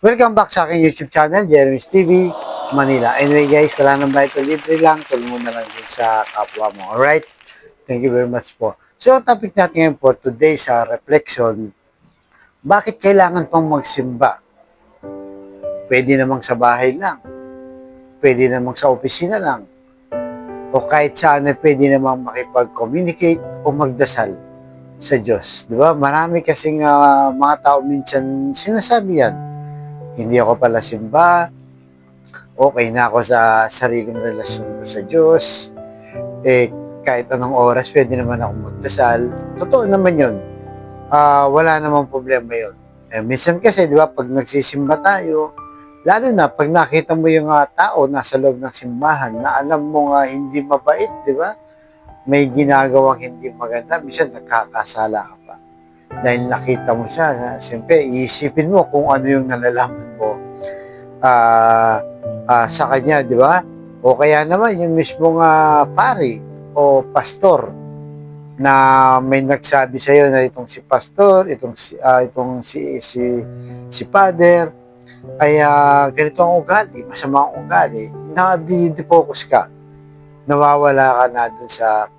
Welcome back sa aking YouTube channel, Jeremy's TV, Manila. Anyway guys, wala nang bayad o libre lang, tulong mo na lang din sa kapwa mo. Alright? Thank you very much po. So, ang topic natin ngayon for today sa reflection, bakit kailangan pang magsimba? Pwede namang sa bahay lang, pwede namang sa opisina lang, o kahit saan na pwede namang makipag-communicate o magdasal sa Diyos. Di ba? Marami kasing mga tao minsan sinasabi yan. Hindi ako pala simba, okay na ako sa sariling relasyon ko sa Diyos, kahit anong oras pwede naman ako magdasal. Totoo naman yun. Wala namang problema yun. Minsan kasi, di ba, pag nagsisimba tayo, lalo na pag nakita mo yung tao nasa loob ng simbahan na alam mo nga hindi mabait, di ba? May ginagawang hindi maganda, minsan nagkakasala ka pa. Dahil nakita mo siya, siyempre, iisipin mo kung ano yung nalalaman mo sa kanya, di ba? O kaya naman, yung mismong pari o pastor na may nagsabi sa iyo na itong si pastor, itong si father ay ganito ang ugali, masama ang ugali, na di-focus ka, nawawala ka na dun sa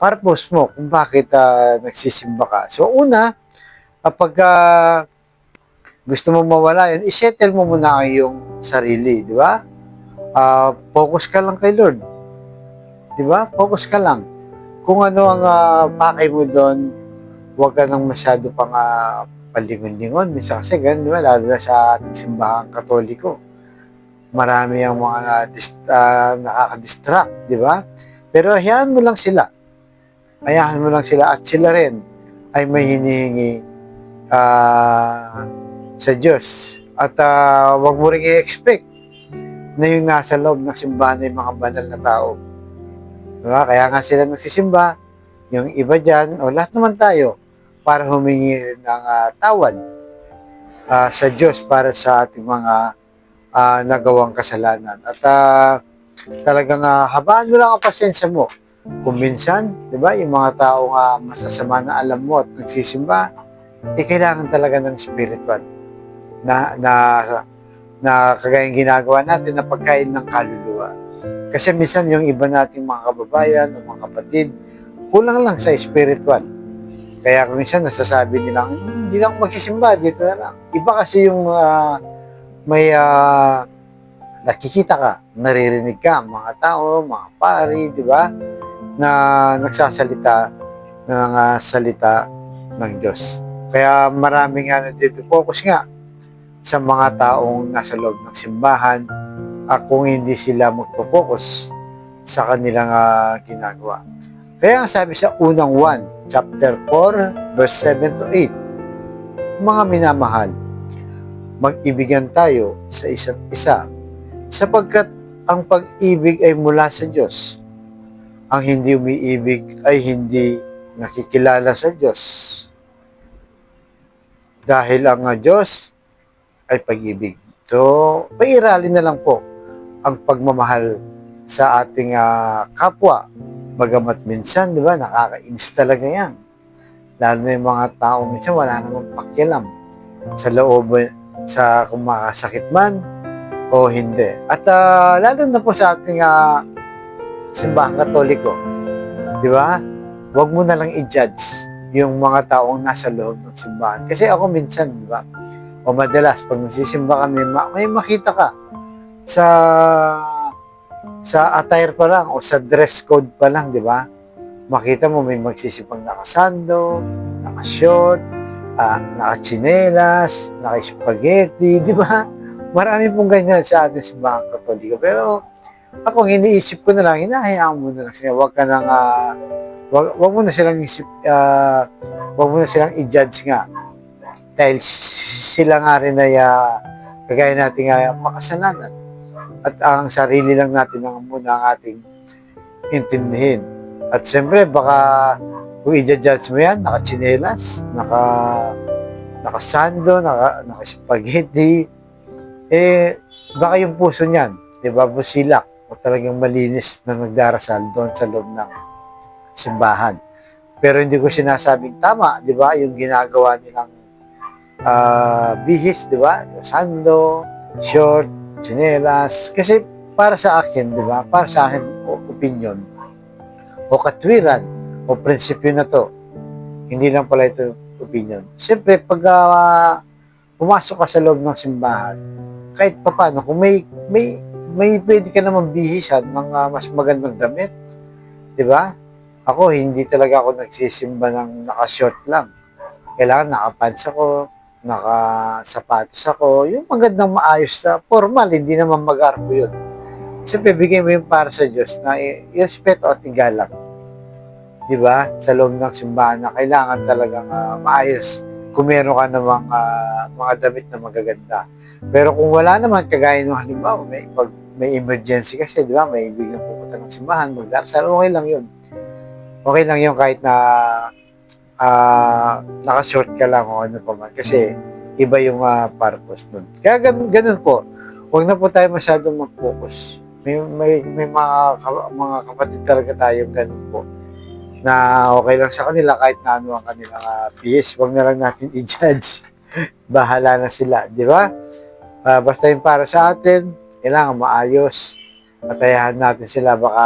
purpose mo kung bakit nagsisimba ka. So una, kapag gusto mo mawala yan, isettle mo muna ang iyong sarili, di ba? Focus ka lang kay Lord. Di ba? Focus ka lang. Kung ano ang pakay mo doon, huwag ka nang masyado pang palingon-lingon. Minsan kasi ganun, di ba? Lalo na sa ating simbahang katoliko. Marami ang mga nakaka-distract, di ba? Pero hayaan mo lang sila. Hayaan mo lang sila at sila rin ay may hinihingi sa Diyos. At huwag mo rin i-expect na yung nasa loob ng simbahan ay mga banal na tao. Diba? Kaya nga sila nagsisimba, yung iba dyan, o lahat naman tayo, para humingi ng tawad sa Diyos para sa ating mga nagawang kasalanan. At talagang habaan mo lang ang pasensya mo. Kung minsan, di ba, yung mga taong masasama na alam mo at nagsisimba, kailangan talaga ng spiritual na kagayang ginagawa natin na pagkain ng kaluluwa. Kasi minsan yung iba nating mga kababayan o mga kapatid, kulang lang sa spiritual. Kaya minsan nasasabi nilang, hindi na ako magsisimba, dito na lang. Iba kasi yung may nakikita ka, naririnig ka, mga tao, mga pari, di ba, na nagsasalita ng salita ng Diyos. Kaya marami nga dito focus nga sa mga taong nasa loob ng simbahan kung hindi sila magpo-focus sa kanilang ginagawa. Kaya sabi sa unang 1, chapter 4, verse 7 to 8, mga minamahal, mag-ibigan tayo sa isa't isa, sapagkat ang pag-ibig ay mula sa Diyos. Ang hindi umiibig ay hindi nakikilala sa Diyos. Dahil ang Diyos ay pag-ibig. So, pairalin na lang po ang pagmamahal sa ating kapwa. Bagamat minsan, di ba, nakakainis talaga yan. Lalo na yung mga tao, minsan wala namang pakialam sa loob, sa kung makasakit man o hindi. At lalo na po sa ating simbahang katoliko, di ba? Huwag mo na lang i-judge yung mga taong nasa loob ng simbahan. Kasi ako minsan, di ba? O madalas, pag nagsisimba kami, may makita ka sa attire pa lang o sa dress code pa lang, di ba? Makita mo may magsisipang nakasando, nakashort, nakachinelas, naka-spaghetti, di ba? Marami pong ganyan sa ating simbahang katoliko. Pero ako, iniisip ko na lang, hinahayaan mo na lang sila. Huwag ka nang, wag mo na silang wag mo na silang i-judge nga. Dahil sila nga rin ay kagaya natin makasalanan. At ang sarili lang natin ang muna ang ating intindihin. At siyempre, baka kung i-judge mo yan, naka-chinelas, naka-sando, naka-spaghetti, baka yung puso niyan, di ba, busilak o talagang malinis na nagdarasal doon sa loob ng simbahan. Pero hindi ko sinasabing tama, di ba, yung ginagawa nilang bihis, di ba? Yung sando, short, tsinelas. Kasi para sa akin, di ba? Para sa akin, opinion, o katwiran, o prinsipyo na to. Hindi lang pala ito opinion. Siyempre, pag pumasok ka sa loob ng simbahan, kahit papaano, kung may pwede ka naman bihisan ng mas magandang damit, di ba? Ako, hindi talaga ako nagsisimba ng naka-short lang. Kailangan nakapants ako, nakasapatos ako, yung magandang maayos na formal, hindi naman mag-arpo yun. Siyempre, bigay mo yung para sa Diyos na i-respeto at igalang. Di ba? Sa loob ng simbahan na kailangan talagang maayos kung meron ka namang mga damit na magaganda. Pero kung wala naman, kagaya nung halimbawa, may emergency kasi, di ba? May biglang pupunta ng simbahan, magdarasal, okay lang yun. Okay lang yun kahit na naka-short ka lang o ano pa man. Kasi iba yung purpose nun. Kaya ganun po. Huwag na po tayo masyadong mag-focus. May mga kapatid talaga tayong ganun po na okay lang sa kanila kahit na ano ang kanilang PS. Huwag na lang natin i-judge. Bahala na sila, di ba? Basta yung para sa atin, kailangan maayos. Patayahan natin sila. Baka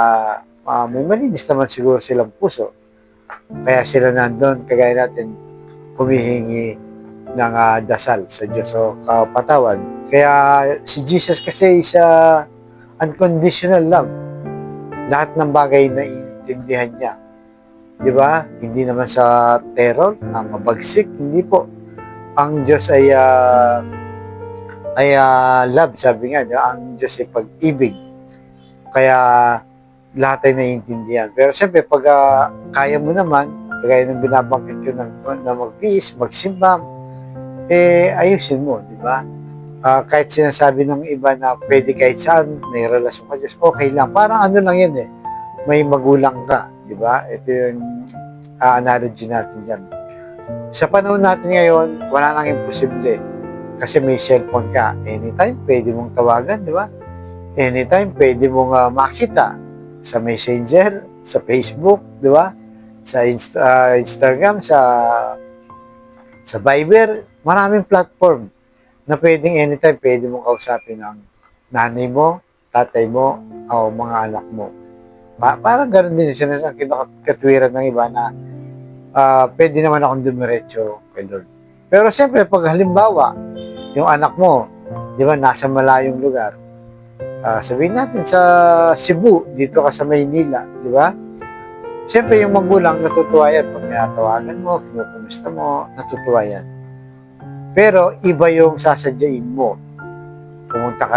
may malinis naman siguro silang puso. Kaya sila nandun, kagaya natin, humihingi ng dasal sa Diyos o patawad. Kaya si Jesus kasi isa unconditional love. Lahat ng bagay na iintindihan niya. Di ba? Hindi naman sa terror, mabagsik, hindi po. Ang Diyos ay love, sabi nga, ang Diyos ay pag-ibig. Kaya lahat ay naiintindihan. Pero siyempre, pag kaya mo naman, kagaya ng binabangkit ko na mag-peace, magsimba, ayusin mo, di ba? Kahit sinasabi ng iba na pwede kahit saan, may relasyon ka Diyos, okay lang. Parang ano lang yan may magulang ka, di ba? Ito yung analogy natin dyan. Sa panahon natin ngayon, wala nang imposible. Kasi may cellphone ka. Anytime, pwede mong tawagan, di ba? Anytime, pwede mong makita sa Messenger, sa Facebook, di ba? Sa Instagram, sa Viber, maraming platform na pwedeng anytime, pwede mong kausapin ang nanay mo, tatay mo, o mga anak mo. Parang ganoon din siya ang katwiran ng iba na pwede naman akong dumiretso kay Lord. Pero siyempre, pag halimbawa, yung anak mo, di ba, nasa malayong lugar, sabihin natin sa Cebu, dito ka sa Maynila, di ba? Siyempre, yung magulang, natutuwa yan. Pag tinatawagan mo, kinukumusta mo, natutuwa yan. Pero, iba yung sasadyain mo. Pumunta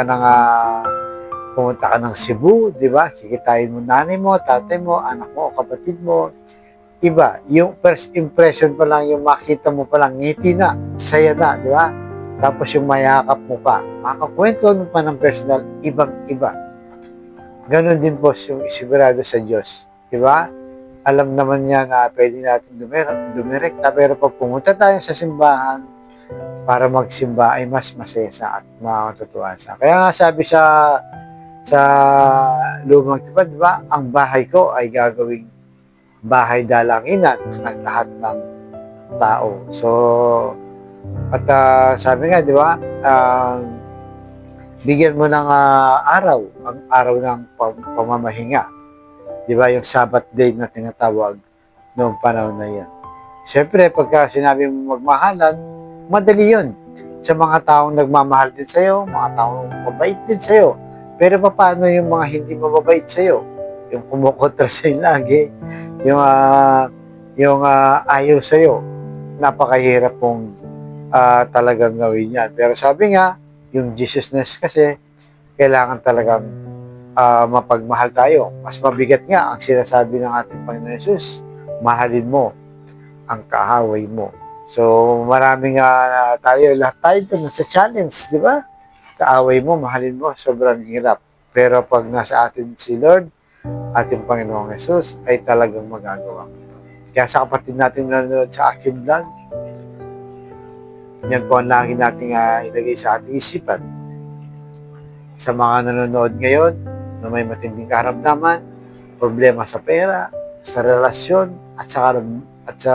ka ng Cebu, di ba? Kikitain mo nanay mo, tatay mo, anak mo, kapatid mo. Iba. Yung first impression pa lang, yung makita mo pa lang, ngiti na, saya na, di ba? Tapos yung mayakap mo pa. Makakwento mo pa ng personal, ibang-iba. Ganon din po yung sigurado sa Diyos. Di ba? Alam naman niya na pwede natin dumirekta, pero pag pumunta tayo sa simbahan para magsimba ay mas masaya sa at makakatutuwa sa. Kaya nga sabi sa lumang tipan, di ba? Ang bahay ko ay gagawing bahay dalanginan ng lahat ng tao. So, at sabi nga, di ba? Bigyan mo ng araw, ang araw ng pamamahinga. Di ba? Yung Sabbath day na tinatawag noong panahon na yan. Siyempre, pagka sinabi mo magmahalan, madali yun. Sa mga taong nagmamahal din sa'yo, mga taong mabait din sa'yo. Pero paano yung mga hindi mababait sa'yo? Yung kumukontra sa'yo lagi, yung ayaw sa'yo. Napakahirap pong talagang gawin yan. Pero sabi nga, yung Jesusness kasi, kailangan talagang mapagmahal tayo. Mas mabigat nga ang sinasabi ng ating Panginoon Jesus, mahalin mo ang kaaway mo. So, maraming lahat tayo nasa challenge, di ba? Kaaway mo, mahalin mo, sobrang hirap. Pero pag nasa atin si Lord, ating Panginoong Jesus, ay talagang magagawa. Kaya sa kapatid natin nanonood sa aking vlog, yan po ang lagi nating ilagay sa ating isipan. Sa mga nanonood ngayon, na may matinding karamdaman, problema sa pera, sa relasyon, at sa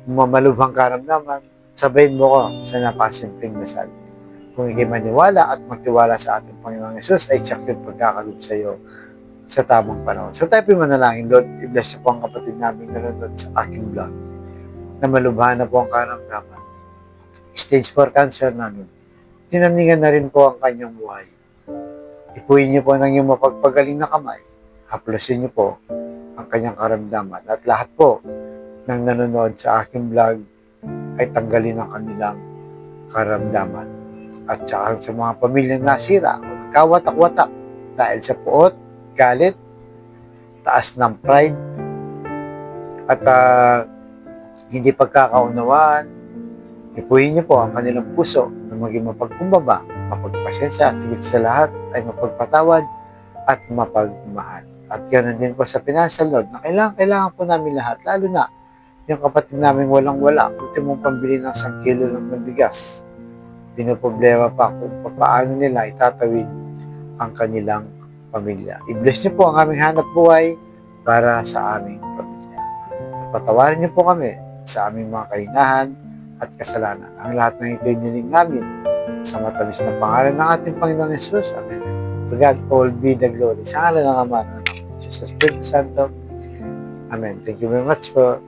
mamalubhang karamdaman, sabayin mo ko sa napakasimpleng dasal. Kung ikay maniwala at magtiwala sa ating Panginoong Yesus, ay tsak yung pagkakalob sa iyo sa tamang panahon. So tayo po manalangin, Lord, i-bless niyo po ang kapatid namin nanonood sa aking vlog na malubhan na po ang karamdaman. Stage 4 cancer namin. Tinaningan na rin po ang kanyang buhay. Ipuin niyo po ng iyong mapagpagaling na kamay. Haplusin niyo po ang kanyang karamdaman. At lahat po ng nanonood sa aking vlog ay tanggalin ang kanilang karamdaman. At saka sa mga pamilyang nasira o nagkawatak-watak dahil sa puot, galit, taas ng pride, at hindi pagkakaunawaan, ipuhin niyo po ang kanilang puso na maging mapagkumbaba, mapagpasensya at higit sa lahat ay mapagpatawad at mapagmahal. At ganoon din po sa financial, Lord, na kailangan po namin lahat, lalo na yung kapatid namin walang-wala, ultimong pambili ng 1 kilo lang ng bigas. Pinoproblema pa kung paano nila itatawid ang kanilang pamilya. I-bless niyo po ang aming hanap buhay para sa aming pamilya. At patawarin niyo po kami sa aming mga kahinahan at kasalanan. Ang lahat ng ito'y niling namin sa matamis na pangalan ng ating Panginoong Yesus. Amen. To God all be the glory. Sa ngalan ng Ama, ng Anak, ng Diyos, sa Espiritu Santo. Amen. Thank you very much po.